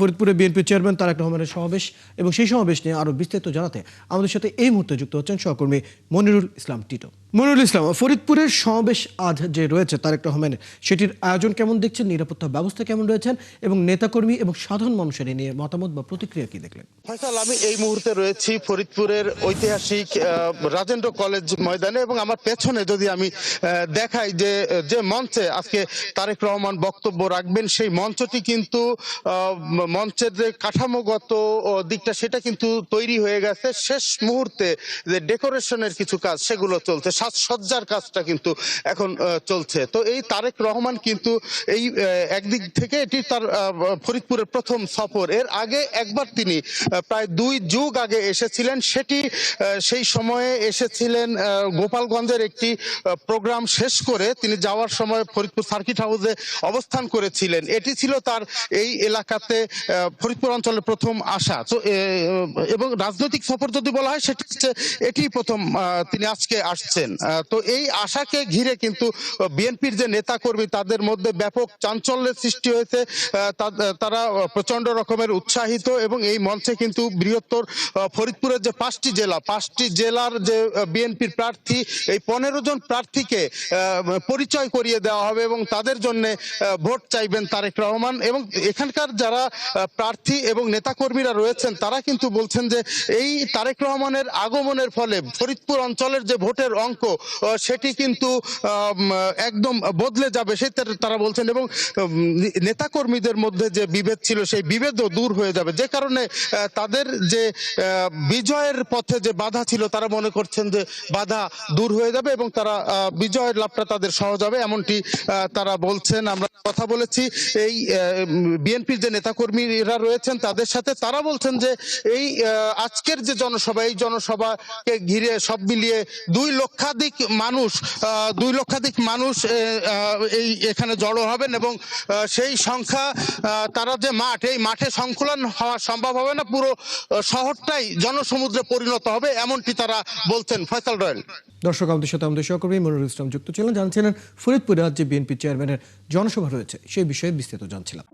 ফরিদপুরে BNP chairman Tarique রহমানের সমাবেশ এবং সেই সমাবেশ নিয়ে আরো বিস্তারিত জানাতে আমাদের সাথে এই মুহূর্তে যুক্ত হচ্ছেন সহকর্মী মনিরুল ইসলাম টিটো। মনিরুল ইসলাম, ফরিদপুরের সমাবেশ আজ যে রয়েছে তারেক রহমানের, সেটির আয়োজন কেমন দেখছেন, নিরাপত্তা ব্যবস্থা কেমন রয়েছেন এবং নেতাকর্মী এবং সাধারণ মানুষের নিয়ে মতামত বা প্রতিক্রিয়া কি দেখলেন? ফয়সাল, আমি এই মুহূর্তে রয়েছি ফরিদপুরের ঐতিহাসিক রাজেন্দ্র কলেজ ময়দানে এবং আমার পেছনে যদি আমি দেখাই যে মঞ্চে আজকে তারেক রহমান বক্তব্য রাখবেন, সেই মঞ্চটি কিন্তু মঞ্চের যে কাঠামোগত দিকটা সেটা কিন্তু তৈরি হয়ে গেছে। শেষ মুহূর্তে যে ডেকোরেশনের কিছু কাজ সেগুলো চলছে, সাজসজ্জার কাজটা কিন্তু এখন চলছে। তো এই তারেক রহমান কিন্তু এই একদিক থেকে এটি তার ফরিদপুরের প্রথম সফর। এর আগে একবার তিনি প্রায় 2 যুগ আগে এসেছিলেন, সেটি সেই সময়ে এসেছিলেন গোপালগঞ্জের একটি প্রোগ্রাম শেষ করে তিনি যাওয়ার সময় ফরিদপুর সার্কিট হাউসে অবস্থান করেছিলেন। এটি ছিল তার এই এলাকাতে ফরিদপুর অঞ্চলের প্রথম আসা। তো এবং রাজনৈতিক সফর যদি বলা হয় সেটি এটি প্রথম তিনি আজকে আসছেন। তো এই আশাকে ঘিরে কিন্তু বিএনপির যে নেতাকর্মী তাদের মধ্যে ব্যাপক চাঞ্চল্যের সৃষ্টি হয়েছে। তারা প্রচন্ড রকমের উৎসাহিত এবং এই মঞ্চে কিন্তু বৃহত্তর ফরিদপুরের যে 5টি জেলার যে বিএনপির প্রার্থী, এই 15 জন প্রার্থীকে পরিচয় করিয়ে দেওয়া হবে এবং তাদের জন্য ভোট চাইবেন তারেক রহমান। এবং এখানকার যারা প্রার্থী এবং নেতাকর্মীরা রয়েছেন তারা কিন্তু বলছেন যে এই তারেক রহমানের আগমনের ফলে ফরিদপুর অঞ্চলের যে ভোটের অঙ্ক সেটি কিন্তু একদম বদলে যাবে, সেটা তারা বলছেন। এবং নেতাকর্মীদের মধ্যে যে বিভেদ ছিল সেই বিভেদও দূর হয়ে যাবে, যে কারণে তাদের যে বিজয়ের পথে যে বাধা ছিল তারা মনে করছেন যে বাধা দূর হয়ে যাবে এবং তারা বিজয়ের লাভটা তাদের সহজ হবে, এমনটি তারা বলছেন। আমরা কথা বলেছি এই বিএনপির যে নেতাকর্মীরা রয়েছেন তাদের সাথে, তারা বলছেন যে এই আজকের যে জনসভা, এই জনসভাকে ঘিরে সব মিলিয়ে 2 লক্ষাধিক মানুষ এই এখানে জড়ো হবেন এবং সেই সংখ্যা তারা যে এই মাঠে সংকুলন হওয়া সম্ভব হবে না, পুরো শহরটাই জনসমুদ্রে পরিণত হবে, এমনটি তারা বলছেন। ফয়সাল রয়েল। দর্শক, আমাদের সাথে আমাদের সহকর্মী মনিরুল ইসলাম যুক্ত ছিলেন, জানছিলেন ফরিদপুরে আজ যে বিএনপি চেয়ারম্যানের জনসভা রয়েছে সেই বিষয়ে বিস্তারিত জানছিলাম।